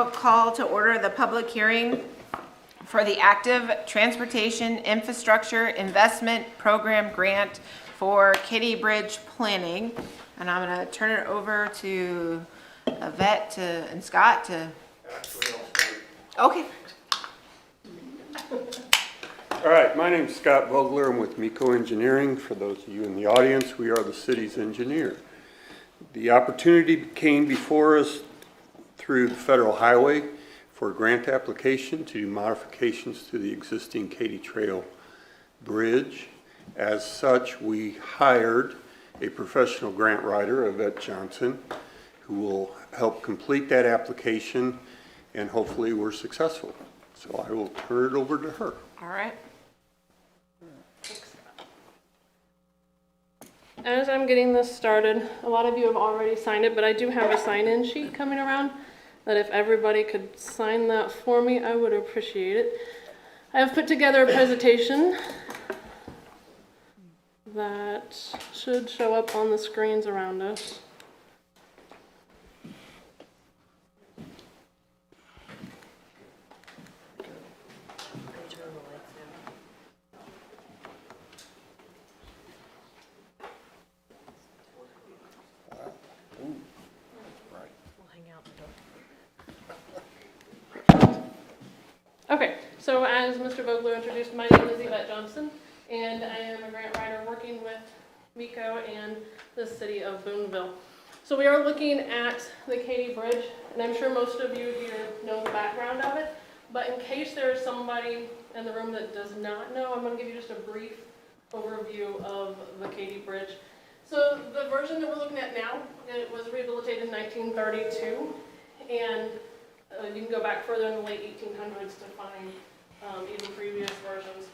will call to order the public hearing for the Active Transportation Infrastructure Investment Program Grant for Katy Bridge Planning. And I'm going to turn it over to Yvette and Scott to... Okay. All right, my name's Scott Vogler. I'm with MECO Engineering. For those of you in the audience, we are the city's engineer. The opportunity came before us through the federal highway for a grant application to do modifications to the existing Katy Trail Bridge. As such, we hired a professional grant writer, Yvette Johnson, who will help complete that application, and hopefully we're successful. So I will turn it over to her. All right. As I'm getting this started, a lot of you have already signed it, but I do have a sign-in sheet coming around that if everybody could sign that for me, I would appreciate it. I have put together a presentation that should show up on the screens around us. Okay, so as Mr. Vogler introduced, my name is Yvette Johnson, and I am a grant writer working with MECO and the City of Boonville. So we are looking at the Katy Bridge, and I'm sure most of you here know the background of it, but in case there is somebody in the room that does not know, I'm going to give you just a brief overview of the Katy Bridge. So the version that we're looking at now, it was rehabilitated in 1932, and you can go back further in the late 1800s to find even previous versions.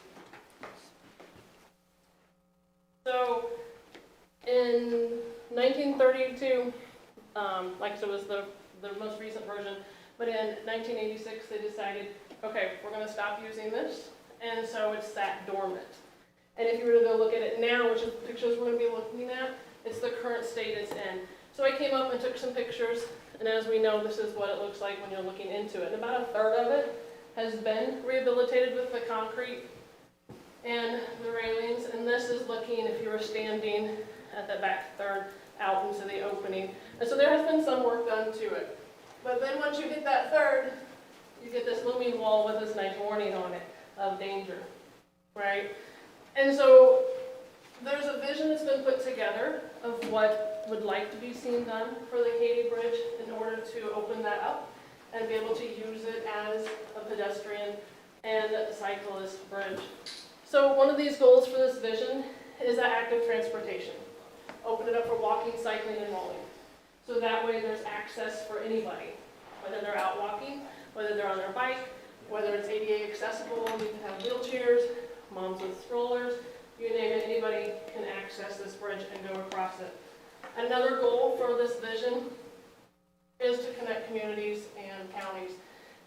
So in 1932, like I said, was the most recent version, but in 1986 they decided, okay, we're going to stop using this, and so it's sat dormant. And if you were to go look at it now, which is the pictures we're going to be looking at, it's the current state it's in. So I came up and took some pictures, and as we know, this is what it looks like when you're looking into it. And about a third of it has been rehabilitated with the concrete and the railings, and this is looking, if you were standing at the back third, out into the opening. And so there has been some work done to it. But then once you hit that third, you get this looming wall with this nice warning on it of danger, right? And so there's a vision that's been put together of what would like to be seen done for the Katy Bridge in order to open that up and be able to use it as a pedestrian and a cyclist bridge. So one of these goals for this vision is that active transportation. Open it up for walking, cycling, and rolling. So that way there's access for anybody, whether they're out walking, whether they're on their bike, whether it's ADA accessible, you can have wheelchairs, moms with strollers, you name it, anybody can access this bridge and go across it. Another goal for this vision is to connect communities and counties.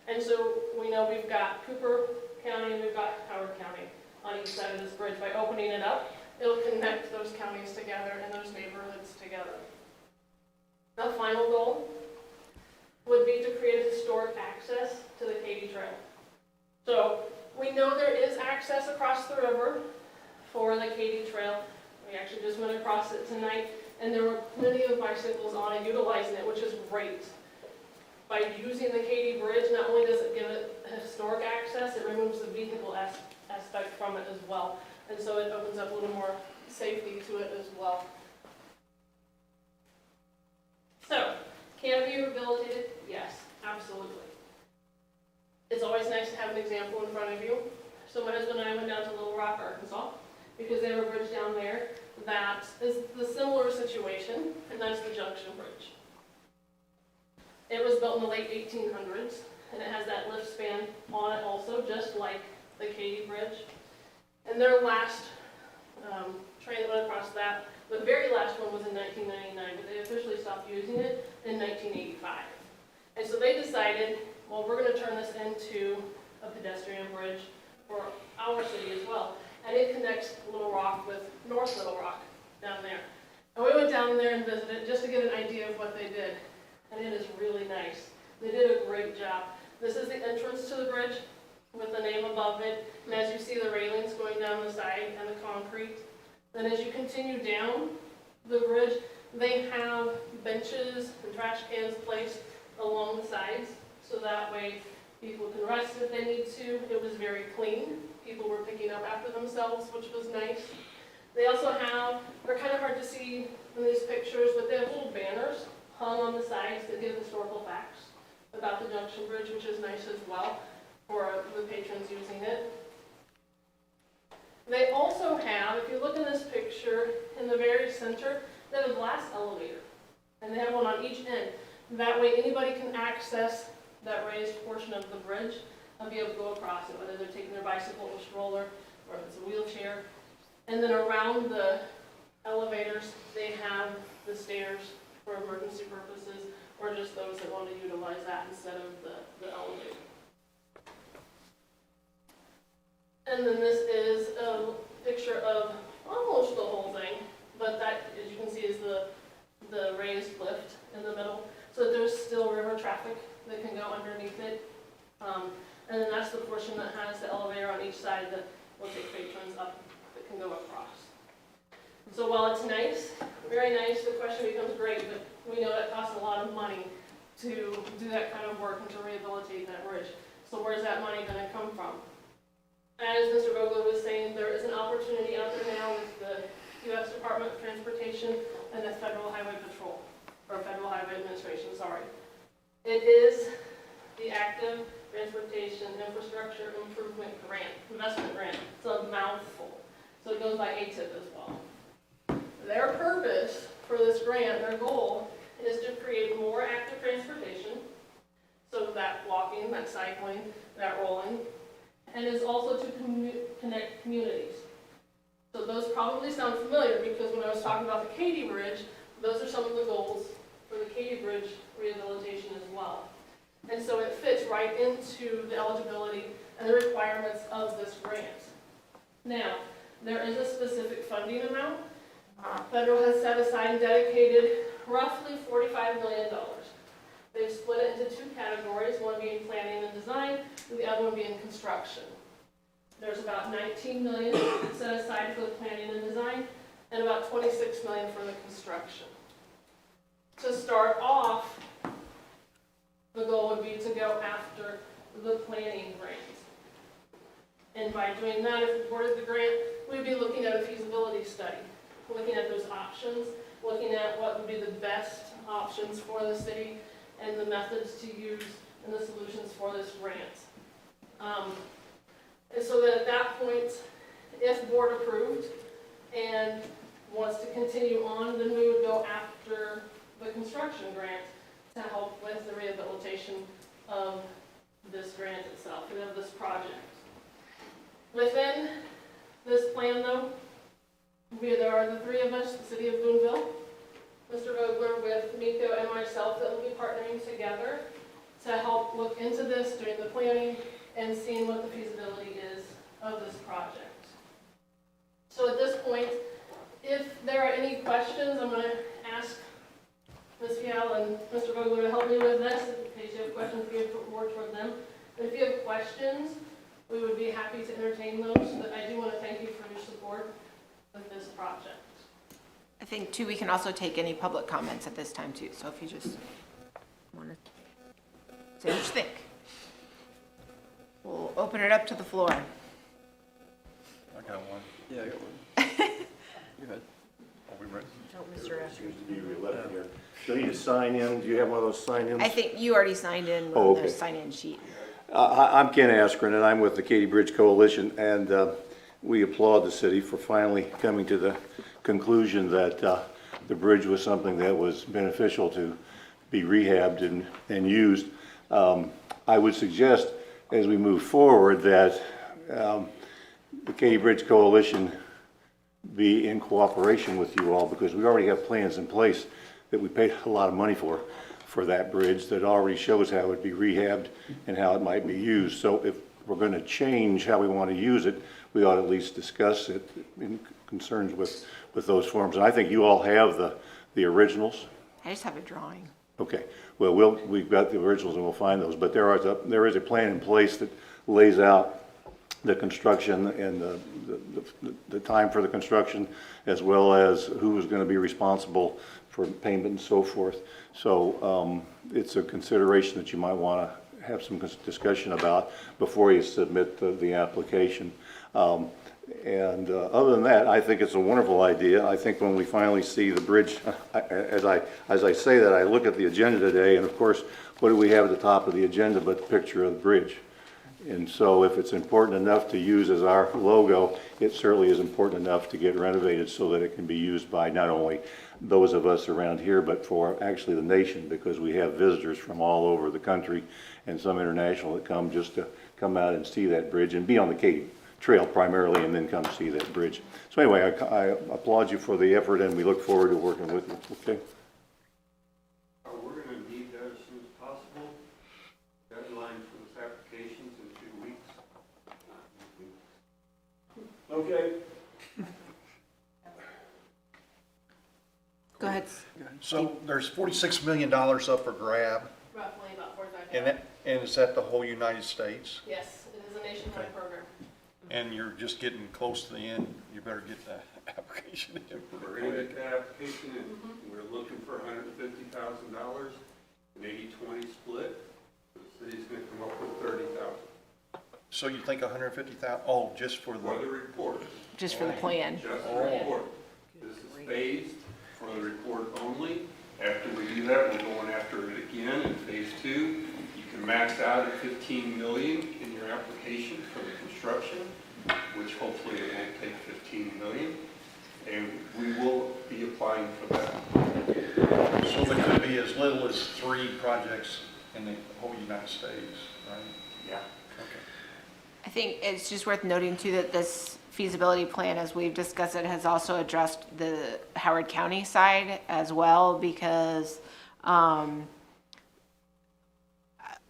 And so we know we've got Cooper County and we've got Howard County on each side of this bridge. By opening it up, it'll connect those counties together and those neighborhoods together. The final goal would be to create historic access to the Katy Trail. So we know there is access across the river for the Katy Trail. We actually just went across it tonight, and there were plenty of bicycles on it utilizing it, which is great. By using the Katy Bridge, not only does it give it historic access, it removes the vehicle aspect from it as well. And so it opens up a little more safety to it as well. So, can it be rehabilitated? Yes, absolutely. It's always nice to have an example in front of you. So my husband and I went down to Little Rock, Arkansas, because they have a bridge down there that is the similar situation, and that's the Junction Bridge. It was built in the late 1800s, and it has that lift span on it also, just like the Katy Bridge. And their last train that went across that, the very last one was in 1999, but they officially stopped using it in 1985. And so they decided, well, we're going to turn this into a pedestrian bridge for our city as well. And it connects Little Rock with North Little Rock down there. And we went down there and visited just to get an idea of what they did. And it is really nice. They did a great great job. This is the entrance to the bridge with the name above it, and as you see the railings going down the side and the concrete. Then as you continue down the bridge, they have benches and trash cans placed along the sides, so that way people can rest if they need to. It was very clean. People were picking up after themselves, which was nice. They also have, they're kind of hard to see in these pictures, but they have little banners hung on the sides that give historical facts about the Junction Bridge, which is nice as well for the patrons using it. They also have, if you look in this picture, in the very center, they have a glass elevator, and they have one on each end. That way anybody can access that raised portion of the bridge and be able to go across it, whether they're taking their bicycle or stroller, or if it's a wheelchair. And then around the elevators, they have the stairs for emergency purposes, or just those that want to utilize that instead of the elevator. And then this is a picture of almost the whole thing, but that, as you can see, is the raised lift in the middle. So there's still river traffic that can go underneath it. And then that's the portion that has the elevator on each side that will take patrons up that can go across. So while it's nice, very nice, the question becomes great, but we know that costs a lot of money to do that kind of work and to rehabilitate that bridge. So where's that money going to come from? As Mr. Vogler was saying, there is an opportunity out there now with the U.S. Department of Transportation and the Federal Highway Patrol, or Federal Highway Administration, sorry. It is the Active Transportation Infrastructure Improvement Grant, Investment Grant. It's a mouthful, so it goes by ATIP as well. Their purpose for this grant, their goal, is to create more active transportation, so that walking, that cycling, that rolling, and is also to connect communities. So those probably sound familiar because when I was talking about the Katy Bridge, those are some of the goals for the Katy Bridge rehabilitation as well. And so it fits right into the eligibility and the requirements of this grant. Now, there is a specific funding amount. Federal has set aside and dedicated roughly $45 million. They've split it into two categories, one being planning and design, and the other one being construction. There's about $19 million set aside for the planning and design, and about $26 million for the construction. To start off, the goal would be to go after the planning grant. And by doing that, if we awarded the grant, we'd be looking at a feasibility study, looking at those options, looking at what would be the best options for the city and the methods to use and the solutions for this grant. And so that at that point, if board approved and wants to continue on, then we would go after the construction grant to help with the rehabilitation of this grant itself, and of this project. Within this plan, though, there are the three of us, the City of Boonville, Mr. Vogler with Miko and myself, that will be partnering together to help look into this during the planning and seeing what the feasibility is of this project. So at this point, if there are any questions, I'm going to ask Ms. Fial and Mr. Vogler to help me with this, in case you have questions, we put more toward them. But if you have questions, we would be happy to entertain those, but I do want to thank you for your support with this project. I think too, we can also take any public comments at this time too, so if you just want to say what you think. We'll open it up to the floor. I got one. Yeah, I got one. Go ahead. Are we ready? Mr. Rush. Seems to be re-elected here. Do you need to sign in? Do you have one of those sign-ins? I think you already signed in Oh, on the okay. sign-in sheet. I'm Ken Askren, and I'm with the Katy Bridge Coalition, and we applaud the city for finally coming to the conclusion that the bridge was something that was beneficial to be rehabbed and used. I would suggest, as we move forward, that the Katy Bridge Coalition be in cooperation with you all, because we already have plans in place that we paid a lot of money for that bridge, that already shows how it would be rehabbed and how it might be used. So if we're going to change how we want to use it, we ought to at least discuss it in concerns with those forms. And I think you all have the originals. I just have a drawing. Okay, well, we've got the originals and we'll find those, but there is a plan in place that lays out the construction and the time for the construction, as well as who is gonna be responsible for payment and so forth. So, it's a consideration that you might wanna have some discussion about before you submit the application. Other than that, I think it's a wonderful idea. I think when we finally see the bridge, as I say that, I look at the agenda today, and of course, what do we have at the top of the agenda but the picture of the bridge? And so if it's important enough to use as our logo, it certainly is important enough to get renovated so that it can be used by not only those of us around here, but for actually the nation, because we have visitors from all over the country and some international that come just to come out and see that bridge and be on the Katy Trail primarily, and then come see that bridge. So anyway, I applaud you for the effort, and we look forward to working with you, okay? We're gonna need that as soon as possible. Deadline for this application's in 2 weeks. Okay. Go ahead. So there's $46 million up for grab, Roughly about 45. and is that the whole United States? Yes, it is a nationwide program. And you're just getting close to the end, you better get that application in We're pretty gonna quick. get that application in. We're looking for $150,000, an 80-20 split. The city's gonna come up with $30,000 So you think 150,000, oh, just for for the the, Oh. report. Just for the plan. Just the report. This is phased for the report only. After we do that, we're going after it again in phase 2. You can max out at 15 million in your application for the construction, which hopefully it won't take 15 million. And we will be applying for that. so there could be as little as 3 projects in the whole United States, right? Yeah. Okay. I think it's just worth noting too that this feasibility plan, as we've discussed it, has also addressed the Howard County side as well, because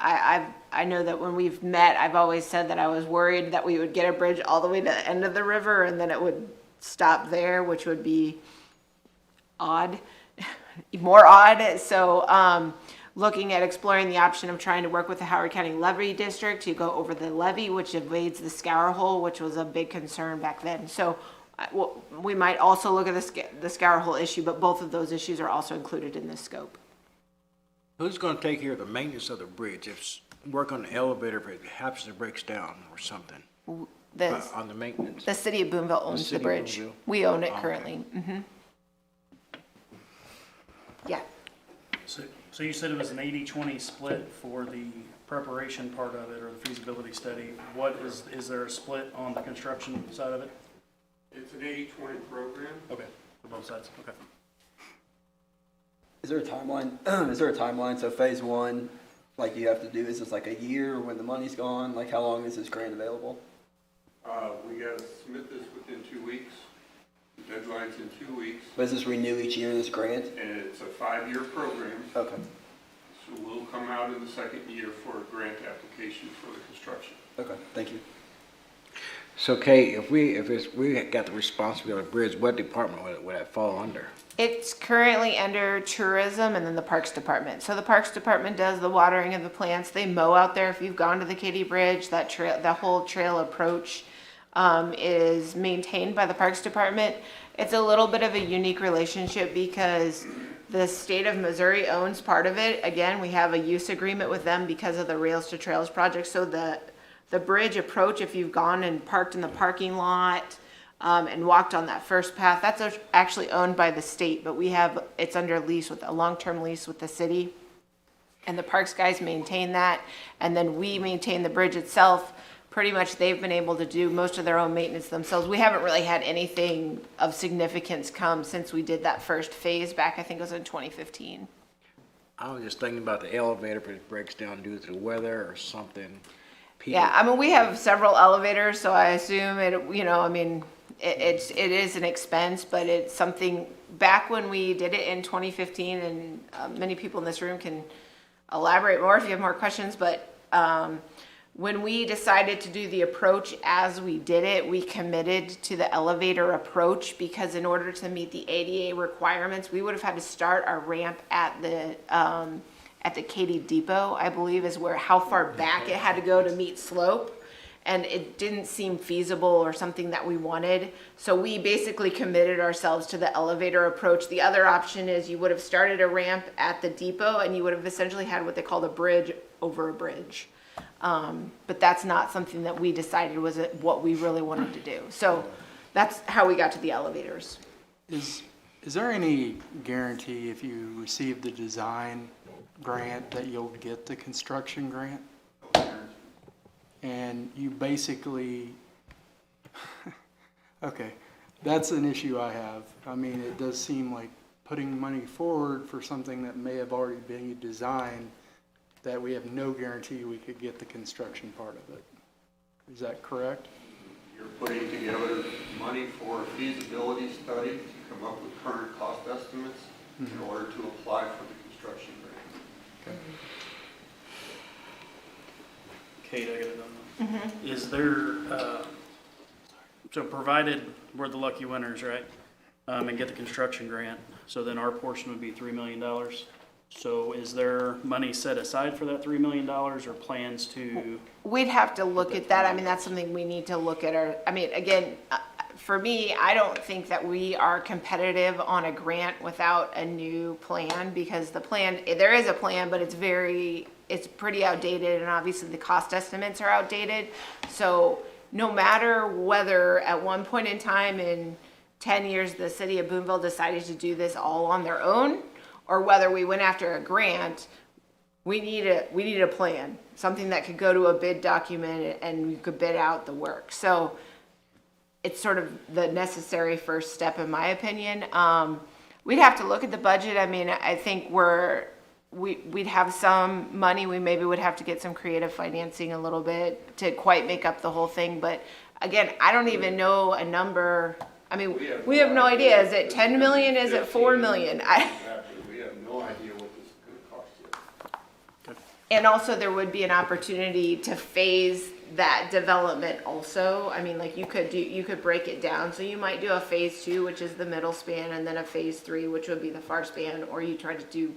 I know that when we've met, I've always said that I was worried that we would get a bridge all the way to the end of the river and then it would stop there, which would be odd, more odd. So looking at exploring the option of trying to work with the Howard County Levee District to go over the levee, which evades the scour hole, which was a big concern back then. So we might also look at the scour hole issue, but both of those issues are also included in this scope. Who's gonna take care of the maintenance of the bridge? If work on the elevator, if it happens to breaks down or something, on the maintenance? The City of Boonville owns the City of bridge. Boonville? We own it Oh, okay. currently. Yeah. So you said it was an 80-20 split for the preparation part of it, or the feasibility study. What is there a split on the construction side of it? It's an 80-20 program. Okay, for both sides, okay. Is there a timeline? Is there a timeline? So phase 1, like you have to do, is this like a year when the money's gone? Like how long is this grant available? We gotta submit this within 2 weeks. The deadline's in 2 weeks, Does this renew each year, this grant? and it's a 5-year program. Okay, So we'll come out in the second year for a grant application for the construction. okay, thank you. So Kate, if we got the responsibility of the bridge, what department would that fall under? It's currently under tourism and then the Parks Department. So the Parks Department does the watering of the plants. They mow out there. If you've gone to the Katy Bridge, that trail, the whole trail approach is maintained by the Parks Department. It's a little bit of a unique relationship because the state of Missouri owns part of it. Again, we have a use agreement with them because of the Rails to Trails project. So the bridge approach, if you've gone and parked in the parking lot and walked on that first path, that's actually owned by the state, but it's under lease with a long-term lease with the city. And the parks guys maintain that, and then we maintain the bridge itself. Pretty much they've been able to do most of their own maintenance themselves. We haven't really had anything of significance come since we did that first phase back, I think it was in 2015. I was just thinking about the elevator, if it breaks down due to the weather or something. Yeah, I mean, we have several elevators, so I assume it is an expense, but it's something, back when we did it in 2015, and many people in this room can elaborate more if you have more questions, but when we decided to do the approach as we did it, we committed to the elevator approach because in order to meet the ADA requirements, we would have had to start our ramp at the Katy Depot, I believe is where, how far back it had to go to meet slope. And it didn't seem feasible or something that we wanted. So we basically committed ourselves to the elevator approach. The other option is you would have started a ramp at the depot and you would have essentially had what they called a bridge over a bridge. But that's not something that we decided was what we really wanted to do. So that's how we got to the elevators. Is there any guarantee if you receive the design grant that you'll get the construction grant? And you basically, okay, that's an issue I have. I mean, it does seem like putting money forward for something that may have already been designed, that we have no guarantee we could get the construction part of it. Is that correct? You're putting together money for a feasibility study to come up with current cost estimates in order to apply for the construction grant. Okay. Kate, I got it on. Is there, so provided we're the lucky winners, right? And get the construction grant, so then our portion would be $3 million. So is there money set aside for that $3 million or plans to? We'd have to look at that. I mean, that's something we need to look at again, for me, I don't think that we are competitive on a grant without a new plan because the plan, there is a plan, but it's pretty outdated and obviously the cost estimates are outdated. So no matter whether at one point in time in 10 years, the city of Boonville decided to do this all on their own, or whether we went after a grant, we need a plan, something that could go to a bid document and you could bid out the work. So it's sort of the necessary first step in my opinion. We'd have to look at the budget. I mean, I think we'd have some money. We maybe would have to get some creative financing a little bit to quite make up the whole thing. But again, I don't even know a number. I mean, we have no idea. Is it 10 million? Is it 4 million? We have no idea what this is going to cost yet. And also there would be an opportunity to phase that development also. I mean, like you could break it down. So you might do a phase 2, which is the middle span, and then a phase 3, which would be the far span, or you try to do,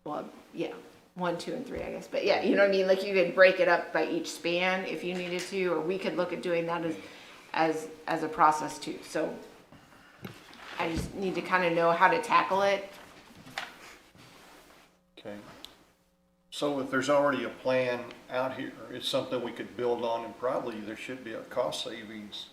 well, yeah, 1, 2, and 3, I guess. But yeah, you know what I mean? Like you could break it up by each span if you needed to, or we could look at doing that as a process too. So I just need to kind of know how to tackle it. Okay. So if there's already a plan out here, it's something we could build on and probably there should be a cost savings.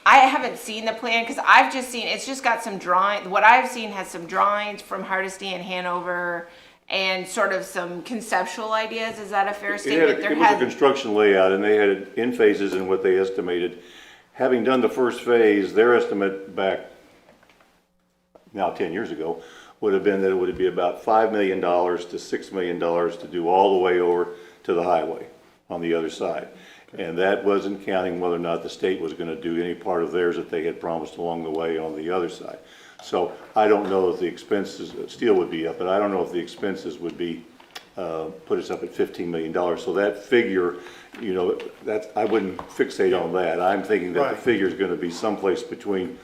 I haven't seen the plan because I've just seen, it's just got some drawing. What I've seen has some drawings from Hardesty and Hanover and sort of some conceptual ideas. Is that a fair statement? It was a construction layout, and they had it in phases in what they estimated. Having done the first phase, their estimate back now 10 years ago would have been that it would be about $5 million to $6 million to do all the way over to the highway on the other side. And that wasn't counting whether or not the state was going to do any part of theirs that they had promised along the way on the other side. So I don't know if the expenses, steel would be up, but I don't know if the expenses would be, put us up at $15 million. So that figure, you know, I wouldn't fixate on that. I'm thinking that the figure is going to be someplace between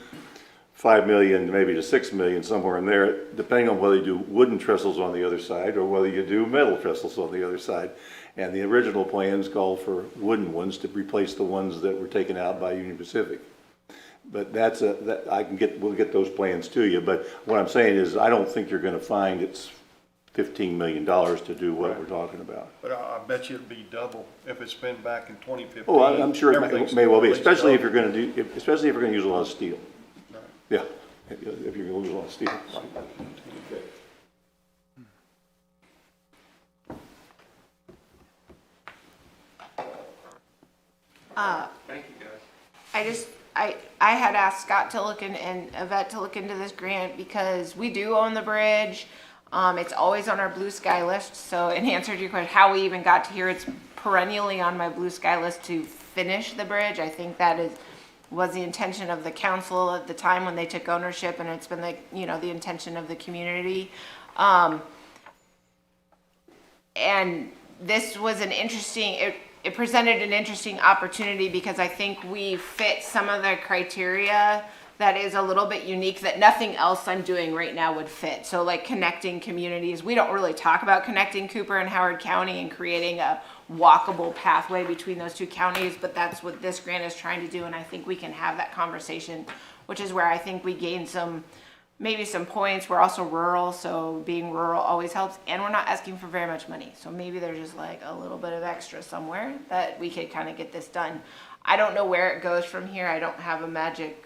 5 million, maybe to 6 million, somewhere in there, depending on whether you do wooden trestles on the other side or whether you do metal trestles on the other side. And the original plans called for wooden ones to replace the ones that were taken out by Union Pacific. But we'll get those plans to you. But what I'm saying is, I don't think you're going to find it's $15 million to do what we're talking about. But I bet you it'd be double if it's been back in 2015. Oh, I'm sure it may well be, Everything's especially if double. you're going to use a lot of steel. Right. Yeah, if you're going to use a lot of steel. Thank you, guys. I had asked Scott to look and Yvette to look into this grant because we do own the bridge. It's always on our blue sky list. So in answer to your question, how we even got to here, it's perennially on my blue sky list to finish the bridge. I think that was the intention of the council at the time when they took ownership, and it's been the intention of the community. And this was an interesting, it presented an interesting opportunity because I think we fit some of the criteria that is a little bit unique that nothing else I'm doing right now would fit. So like connecting communities, we don't really talk about connecting Cooper and Howard County and creating a walkable pathway between those two counties, but that's what this grant is trying to do, and I think we can have that conversation, which is where I think we gain maybe some points. We're also rural, so being rural always helps, and we're not asking for very much money, so maybe there's just like a little bit of extra somewhere that we could kind of get this done. I don't know where it goes from here. I don't have a magic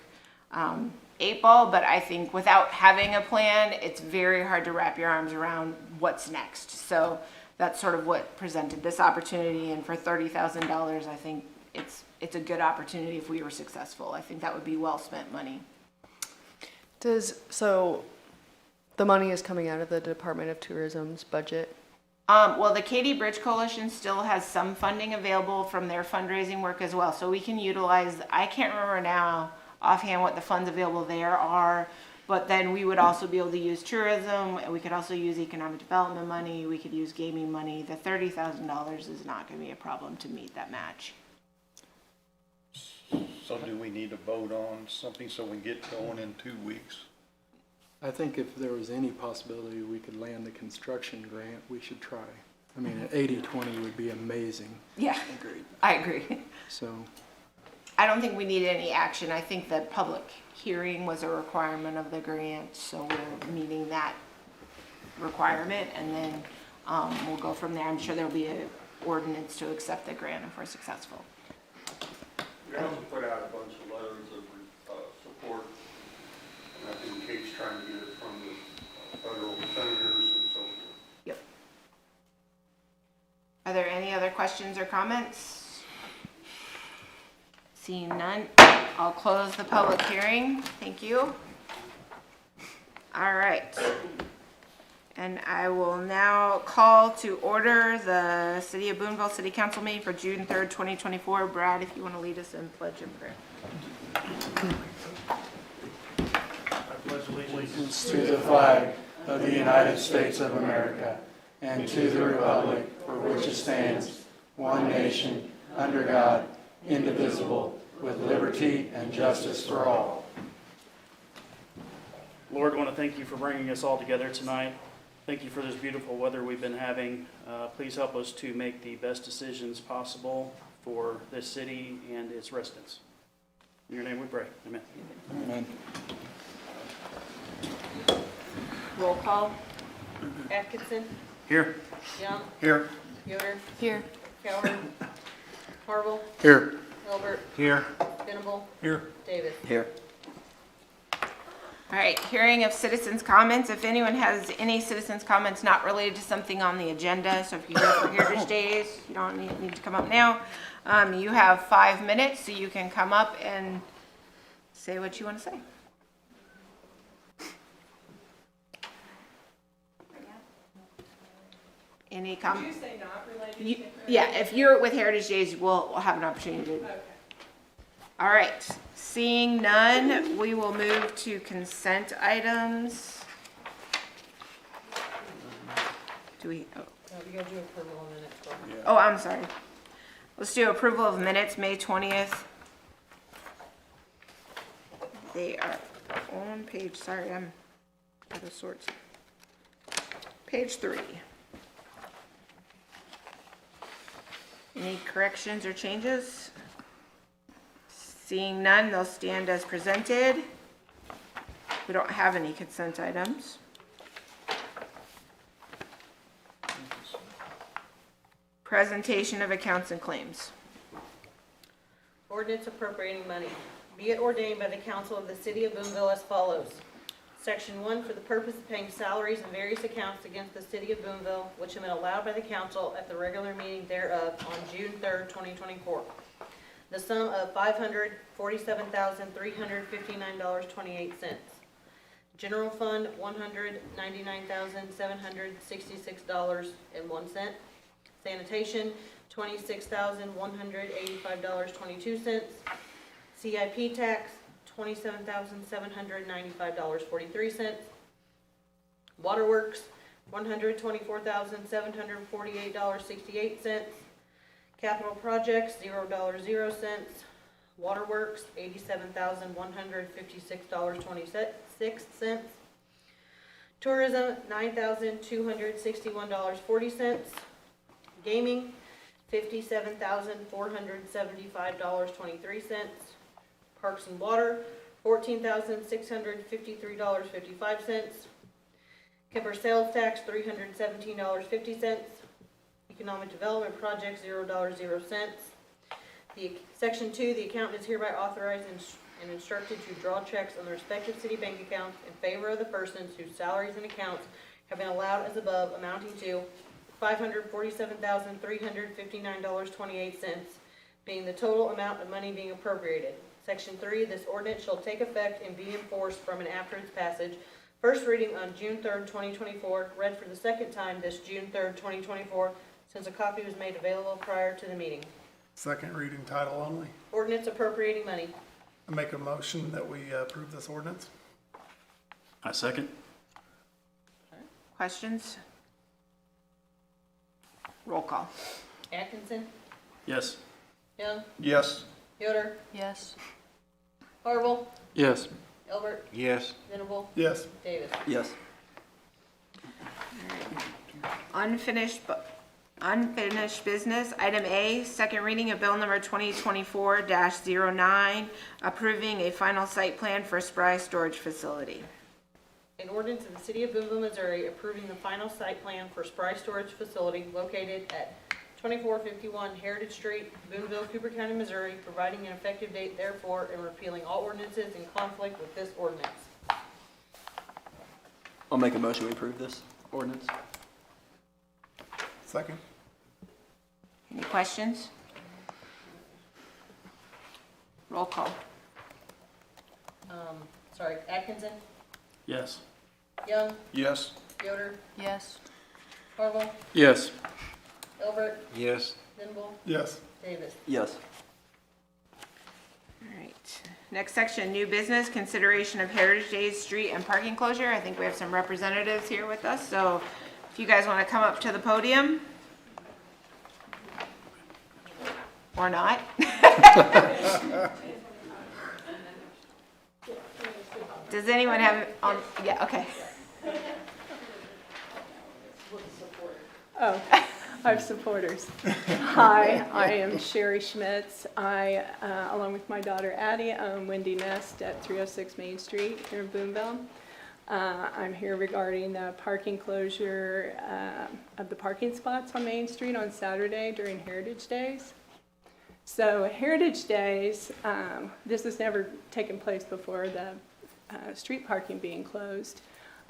8 ball, but I think without having a plan, it's very hard to wrap your arms around what's next. So that's sort of what presented this opportunity, and for $30,000, I think it's a good opportunity if we were successful. I think that would be well spent money. So the money is coming out of the Department of Tourism's budget? Well, the Katy Bridge Coalition still has some funding available from their fundraising work as well, so we can utilize, I can't remember now offhand what the funds available there are, but then we would also be able to use tourism, and we could also use economic development money, we could use gaming money. The $30,000 is not going to be a problem to meet that match. So do we need to vote on something so we get going in 2 weeks? I think if there was any possibility we could land the construction grant, we should try. I mean, an 80-20 would be amazing, Yeah, I agree. so. I don't think we need any action. I think the public hearing was a requirement of the grant, so we're meeting that requirement, and then we'll go from there. I'm sure there'll be an ordinance to accept the grant if we're successful. We also put out a bunch of letters of support, and I think Kate's trying to get it from the federal senators and so forth. Yep. Are there any other questions or comments? Seeing none, I'll close the public hearing. Thank you. All right. And I will now call to order the City of Boonville City Council meeting for June 3rd, 2024. Brad, if you want to lead us in pledge and prayer. Allegiance to the flag of the United States of America and to the republic for which it stands, one nation, under God, indivisible, with liberty and justice for all. Lord, I want to thank you for bringing us all together tonight. Thank you for this beautiful weather we've been having. Please help us to make the best decisions possible for this city and its residents. In your name we pray. Amen. Amen. Roll call. Atkinson, Here. Young, Here. Yoder, Here. Coward, Harville, Here. Hilbert. Here. Venable, Here. Davis. Here. All right, hearing of citizens' comments. If anyone has any citizens' comments not related to something on the agenda, so if you're here for Heritage Days, you don't need to come up now. You have 5 minutes, so you can come up and say what you want to say. Any comments? Did you say not related to? Yeah, if you're with Heritage Days, we'll have an opportunity to. Okay. All right, seeing none, we will move to consent items. Do we, No, you gotta do approval in minutes. oh, I'm sorry. Let's do approval of minutes, May 20th. They are on page, sorry, I'm out of sorts. Page 3. Any corrections or changes? Seeing none, they'll stand as presented. We don't have any consent items. Presentation of accounts and claims. Ordinance appropriating money. Be it ordained by the council of the city of Boonville as follows. Section 1, for the purpose of paying salaries and various accounts against the city of Boonville, which have been allowed by the council at the regular meeting thereof on June 3rd, 2024. The sum of $547,359.28. General fund, $199,766.01. Sanitation, $26,185.22. CIP tax, $27,795.43. Waterworks, $124,748.68. Capital projects, $0.00. Waterworks, $87,156.26. Tourism, $9,261.40. Gaming, $57,475.23. Parks and Water, $14,653.55. Kemper sales tax, $317.50. Economic Development Project, $0.00. Section 2, the accountant is hereby authorized and instructed to draw checks on the respective city bank accounts in favor of the persons whose salaries and accounts have been allowed as above, amounting to $547,359.28, being the total amount of money being appropriated. Section 3, this ordinance shall take effect and be enforced from and after its passage. First reading on June 3rd, 2024, read for the second time this June 3rd, 2024, since a copy was made available prior to the meeting. Second reading title only. Ordinance appropriating money. I make a motion that we approve this ordinance. I second. Questions? Roll call. Atkinson, Yes. Young, Yes. Yoder, Yes. Harville, Yes. Elbert, Yes. Venable, Yes. Davis. Yes. Unfinished business, item A, second reading of bill number 2024-09, approving a final site plan for Spry Storage Facility. An ordinance of the City of Boonville, Missouri, approving the final site plan for Spry Storage Facility located at 2451 Heritage Street, Boonville, Cooper County, Missouri, providing an effective date therefore and repealing all ordinances in conflict with this ordinance. I'll make a motion to approve this ordinance. Second. Any questions? Roll call. Atkinson, Yes. Young, Yes. Yoder, Yes. Harville, Yes. Elbert, Yes. Venable, Yes. Davis. Yes. All right. Next section, new business, consideration of Heritage Days street and parking closure. I think we have some representatives here with us, so if you guys want to come up to the podium. Or not. Does anyone have, yeah, okay. Oh, our supporters. Hi, I am Sherry Schmitz. I, along with my daughter Addie, own Windy Nest at 306 Main Street here in Boonville. I'm here regarding the parking closure of the parking spots on Main Street on Saturday during Heritage Days. So Heritage Days, this has never taken place before, the street parking being closed.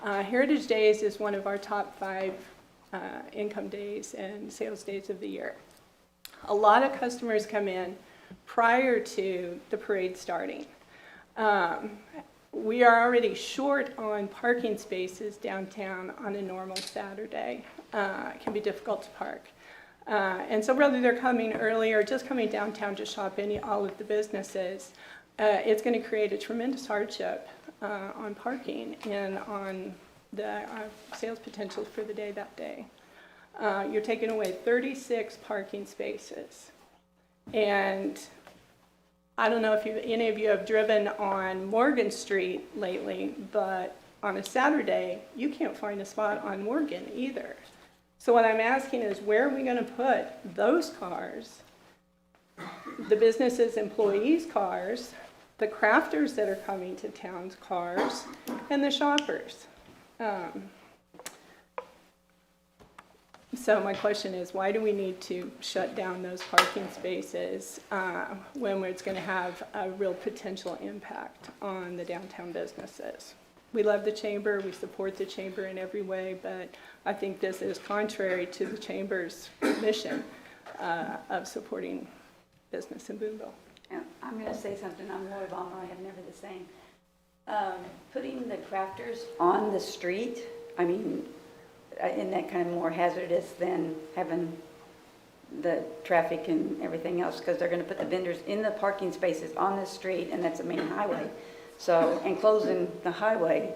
Heritage Days is one of our top 5 income days and sales days of the year. A lot of customers come in prior to the parade starting. We are already short on parking spaces downtown on a normal Saturday. It can be difficult to park. And so whether they're coming early or just coming downtown to shop all of the businesses, it's going to create a tremendous hardship on parking and on the sales potential for the day that day. You're taking away 36 parking spaces. And I don't know if any of you have driven on Morgan Street lately, but on a Saturday, you can't find a spot on Morgan either. So what I'm asking is, where are we going to put those cars, the businesses' employees' cars, the crafters that are coming to town's cars, and the shoppers? So my question is, why do we need to shut down those parking spaces when it's going to have a real potential impact on the downtown businesses? We love the chamber, we support the chamber in every way, but I think this is contrary to the chamber's mission of supporting business in Boonville. I'm going to say something, I'm Lori Balmer, I have never the same. Putting the crafters on the street, I mean, isn't that kind of more hazardous than having the traffic and everything else? Because they're going to put the vendors in the parking spaces on the street, and that's a main highway. So, and closing the highway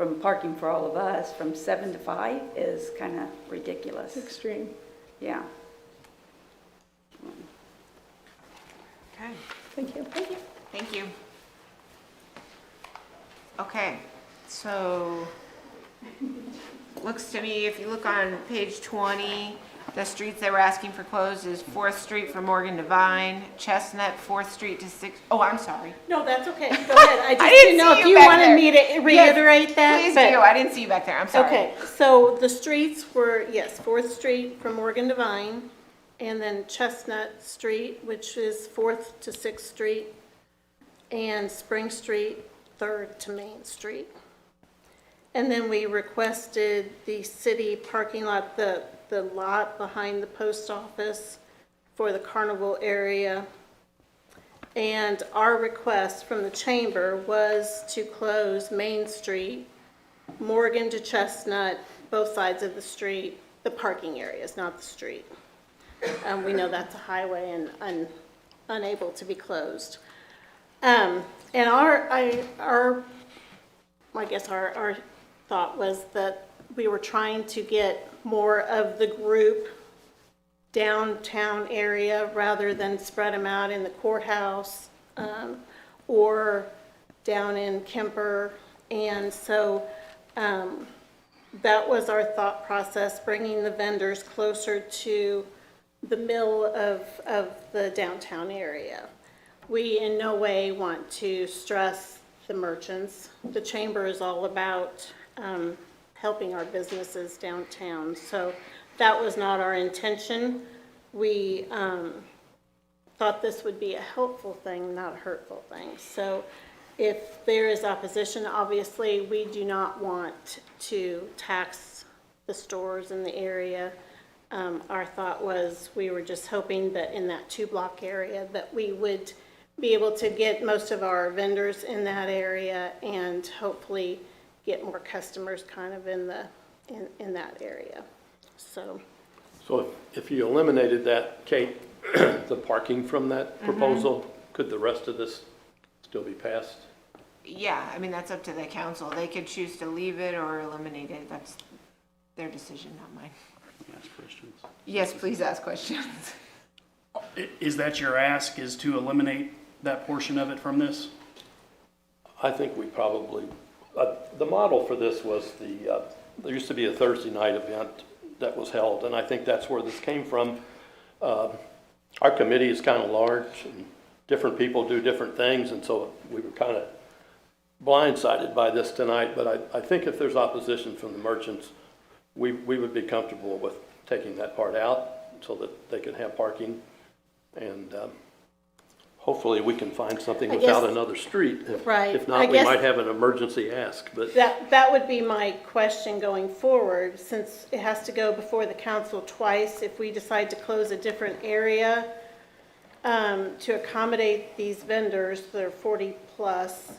from parking for all of us, from 7 to 5 is kind of ridiculous. Extreme. Yeah. Okay, Thank you. Thank you. thank you. Okay, so, looks to me, if you look on page 20, the streets they were asking for closed is 4th Street from Morgan to Vine, Chestnut, 4th Street to 6th, oh, I'm sorry. No, that's okay. Go ahead. I just I didn't know see if you back wanted there. me to reiterate that. Please but- do, I didn't see you back there, I'm sorry. Okay, so the streets were, yes, 4th Street from Morgan to Vine, and then Chestnut Street, which is 4th to 6th Street, and Spring Street, 3rd to Main Street. And then we requested the city parking lot, the lot behind the post office for the carnival area. And our request from the chamber was to close Main Street, Morgan to Chestnut, both sides of the street, the parking areas, not the street. We know that's a highway and unable to be closed. And our thought was that we were trying to get more of the group downtown area rather than spread them out in the courthouse or down in Kemper. And so that was our thought process, bringing the vendors closer to the middle of the downtown area. We in no way want to stress the merchants. The chamber is all about helping our businesses downtown. So that was not our intention. We thought this would be a helpful thing, not a hurtful thing. So if there is opposition, obviously we do not want to tax the stores in the area. Our thought was we were just hoping that in that 2-block area that we would be able to get most of our vendors in that area and hopefully get more customers kind of in that area. So if you eliminated that, Kate, the parking from that proposal, could the rest of this still be passed? Yeah, I mean, that's up to the council. They could choose to leave it or eliminate it. That's their decision, not mine. Ask questions. Yes, please ask questions. Is that your ask, is to eliminate that portion of it from this? I think we probably, the model for this was there used to be a Thursday night event that was held, and I think that's where this came from. Our committee is kind of large, and different people do different things, and so we were kind of blindsided by this tonight, but I think if there's opposition from the merchants, we would be comfortable with taking that part out so that they can have parking, and hopefully we can find something without another street. Right. If not, we might have an emergency ask, but. That would be my question going forward, since it has to go before the council twice. If we decide to close a different area to accommodate these vendors, that are 40 plus,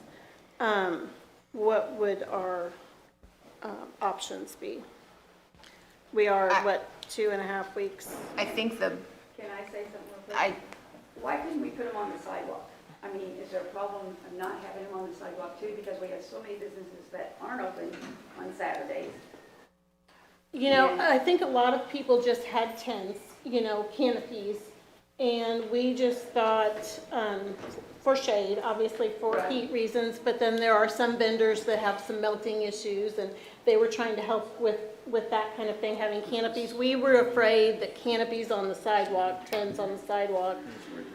what would our options be? We are, 2.5 weeks? I think Can I say something real quick? Why couldn't we put them on the sidewalk? I mean, is there a problem of not having them on the sidewalk too? Because we have so many businesses that aren't open on Saturdays. You know, I think a lot of people just had tents, canopies, and we just thought, for shade, obviously for heat reasons, but then there are some vendors that have some melting issues, and they were trying to help with that kind of thing, having canopies. We were afraid that canopies on the sidewalk, tents on the sidewalk,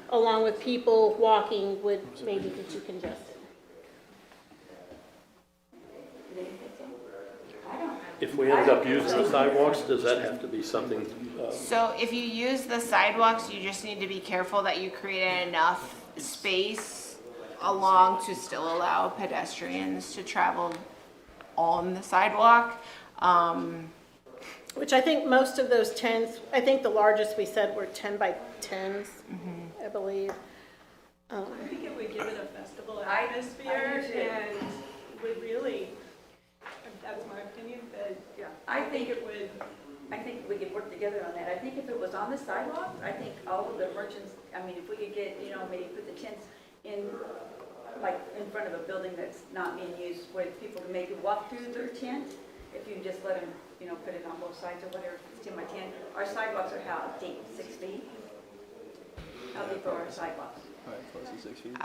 along with people walking, would maybe get you congested. If we end up using the sidewalks, does that have to be something? so. If you use the sidewalks, you just need to be careful that you create enough space along to still allow pedestrians to travel on the sidewalk. Which I think most of those tents, I think the largest we said were 10 by 10s, I believe. I think it would give it a festival atmosphere and would really, that's my opinion, but yeah. I think we could work together on that. I think if it was on the sidewalk, I think all of the merchants, I mean, if we could get, maybe put the tents in like in front of a building that's not being used, where people can maybe walk through their tent, if you just let them, you know, put it on both sides or whatever, it's in my tent. Our sidewalks are how deep, 6 feet? How deep are our sidewalks? Close to 6 feet.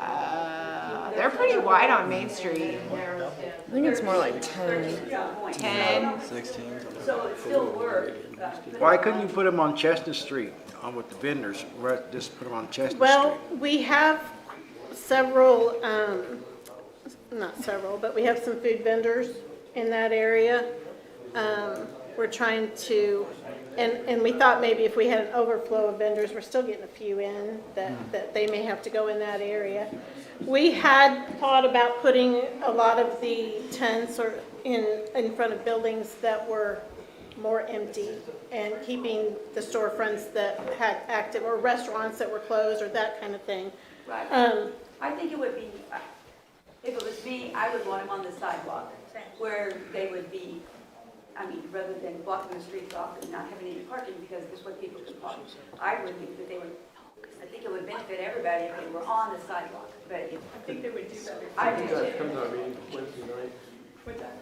They're pretty wide on Main Street. I think it's more like 10. 10. 16. So it still works. Why couldn't you put them on Chestnut Street, on with the vendors, just put them on Chestnut Street? Well, we have several, not several, but we have some food vendors in that area. We're trying to, and we thought maybe if we had an overflow of vendors, we're still getting a few in, that they may have to go in that area. We had thought about putting a lot of the tents or in front of buildings that were more empty and keeping the storefronts that had active, or restaurants that were closed or that kind of thing. Right. I think it would be, if it was me, I would want them on the sidewalk where they would be, I mean, rather than blocking the streets off and not having any parking, because this is what people can park. I would think that they would, I think it would benefit everybody if they were on the sidewalk, but if. I think they would do better. I do too. Come to our meeting Wednesday night,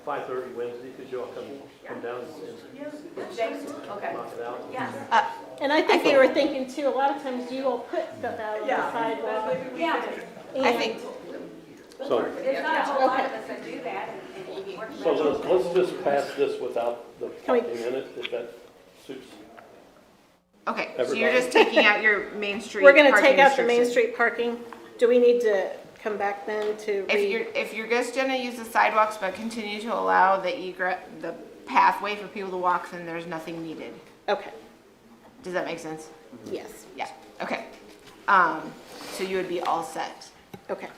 5:30 Wednesday, could you all come down and Okay. knock it out? Yeah. And I think they were thinking too, a lot of times you all put stuff out on the sidewalk. Yeah. I think, So, There's not a whole lot of us that do that, and we can work. so let's just pass this without the parking in it, if that suits. okay, so you're just taking out your Main Street We're gonna parking take out the Main restriction. Street parking. Do we need to come back then to If you're just gonna use the sidewalks but continue to allow the pathway for people to walk, then there's nothing needed. Okay, Does that make sense? yes, Yeah, okay. So you would be all set. okay.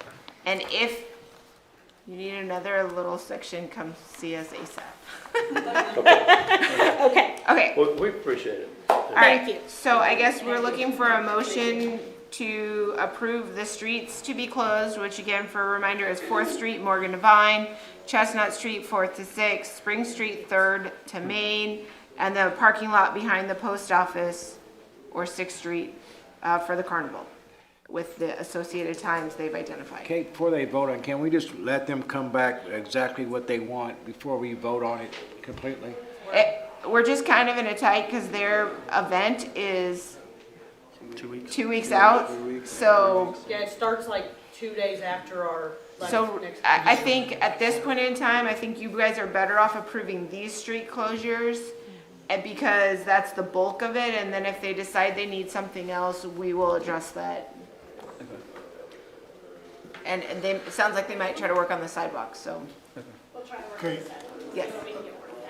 And if you need another little section, come see us ASAP. Okay, Okay, Well, we appreciate it. all right. Thank you. So I guess we're looking for a motion to approve the streets to be closed, which again, for a reminder, is 4th Street, Morgan to Vine, Chestnut Street, 4th to 6th, Spring Street, 3rd to Main, and the parking lot behind the post office, or 6th Street, for the carnival, with the associated times they've identified. Okay, before they vote on, can we just let them come back with exactly what they want before we vote on it completely? We're just kind of in a tight, because their event is 2 weeks. 2 weeks out, so, Yeah, it starts like 2 days after our, I think at this point in time, I think you guys are better off approving these street closures, and because that's the bulk of it, and then if they decide they need something else, we will address that. And it sounds like they might try to work on the sidewalks, so, We'll try to work Okay, yes.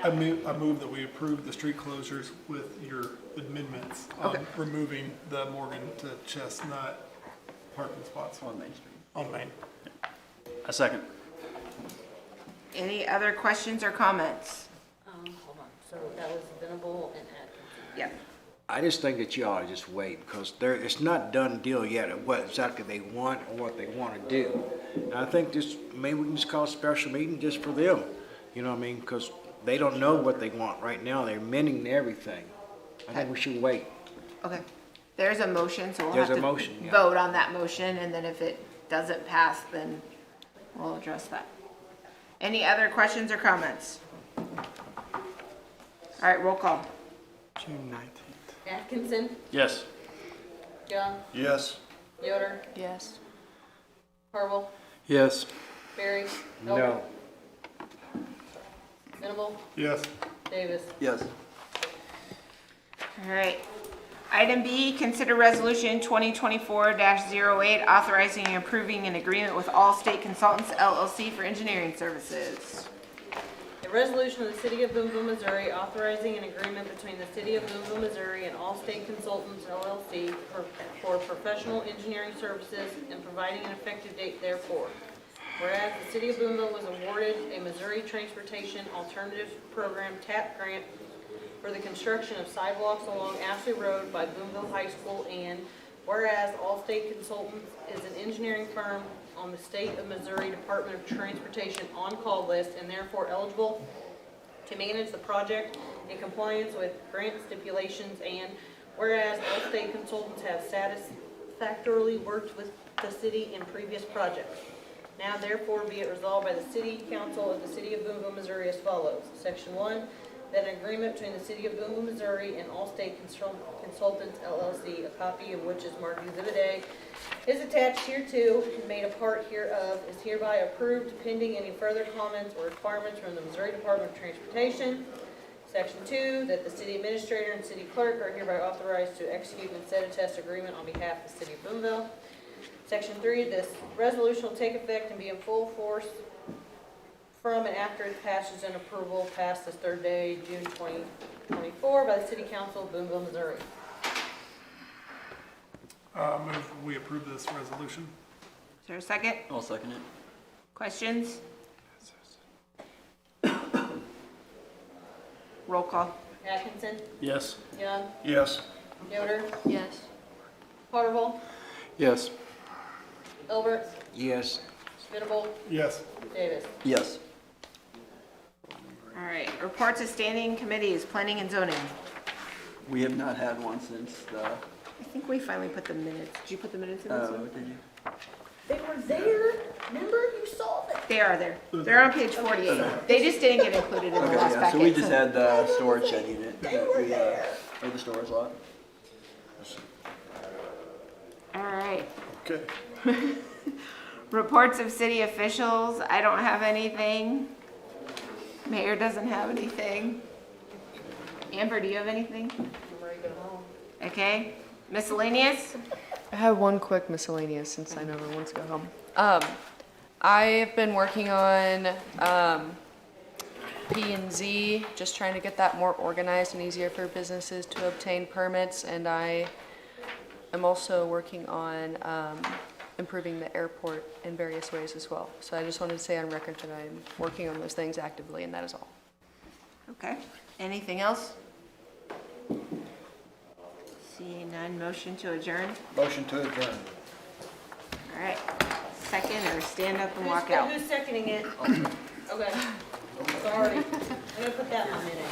I move that we approve the street closures with your amendments on removing the Morgan to Chestnut parking spots On Main Street. on Main. A second. Any other questions or comments? Hold on, so that was Venable and Atkins. Yeah. I just think that you ought to just wait, because it's not done deal yet of what exactly they want or what they want to do. And I think just, maybe we can just call a special meeting just for them, you know what I mean? Because they don't know what they want right now, they're amending everything. I think we should wait. Okay. There's a motion, so we'll There's have a to motion, yeah. vote on that motion, and then if it doesn't pass, then we'll address that. Any other questions or comments? All right, roll call. June 19th. Atkinson, Yes. Young, Yes. Yoder, Yes. Harville, Yes. Barry, No. Venable, Yes. Davis. Yes. All right. Item B, consider resolution 2024-08, authorizing and approving an agreement with Allstate Consultants LLC for engineering services. A resolution of the City of Boonville, Missouri, authorizing an agreement between the City of Boonville, Missouri and Allstate Consultants LLC for professional engineering services and providing an effective date therefore. Whereas the City of Boonville was awarded a Missouri Transportation Alternatives Program TAP grant for the construction of sidewalks along Ashley Road by Boonville High School, and whereas Allstate Consultants is an engineering firm on the State of Missouri Department of Transportation on-call list and therefore eligible to manage the project in compliance with grant stipulations, and whereas Allstate Consultants have satisfactorily worked with the city in previous projects. Now therefore be it resolved by the City Council of the City of Boonville, Missouri as follows. Section 1, that an agreement between the City of Boonville, Missouri and Allstate Consultants LLC, a copy of which is marked Exhibit A, is attached hereto and made a part hereof, is hereby approved pending any further comments or requirements from the Missouri Department of Transportation. Section 2, that the city administrator and city clerk are hereby authorized to execute and set a test agreement on behalf of the City of Boonville. Section 3, this resolution will take effect and be in full force from and after its passage and approval past this third day, June 2024, by the City Council of Boonville, Missouri. Move we approve this resolution. Is there a second? I'll second it. Questions? Roll call. Atkinson, Yes. Young, Yes. Yoder, Yes. Harville, Yes. Elbert, Yes. Spitable, Yes. Davis. Yes. All right, reports of standing committees, planning and zoning. We have not had one since the, I think we finally put the minutes. Did you put the minutes in this oh, one? did you? They were there, remember? You saw them. They are there. They're on page 48. They just didn't get included in the Okay, last yeah, packet. so we just had the storage shed unit. They were there. Or the storage lot. All right. Okay. Reports of city officials. I don't have anything. Mayor doesn't have anything. Amber, do you have anything? I'm ready to go home. Okay. Miscellaneous? I have one quick miscellaneous since I know everyone wants to go home. I've been working on P&Z, just trying to get that more organized and easier for businesses to obtain permits, and I am also working on improving the airport in various ways as well. So I just wanted to say on record that I'm working on those things actively, and that is all. Okay. Anything else? Seeing none, motion to adjourn. Motion to adjourn. All right. Second, or stand up and walk out. Who's seconding it? Okay. Sorry. I'm gonna put that in my minute.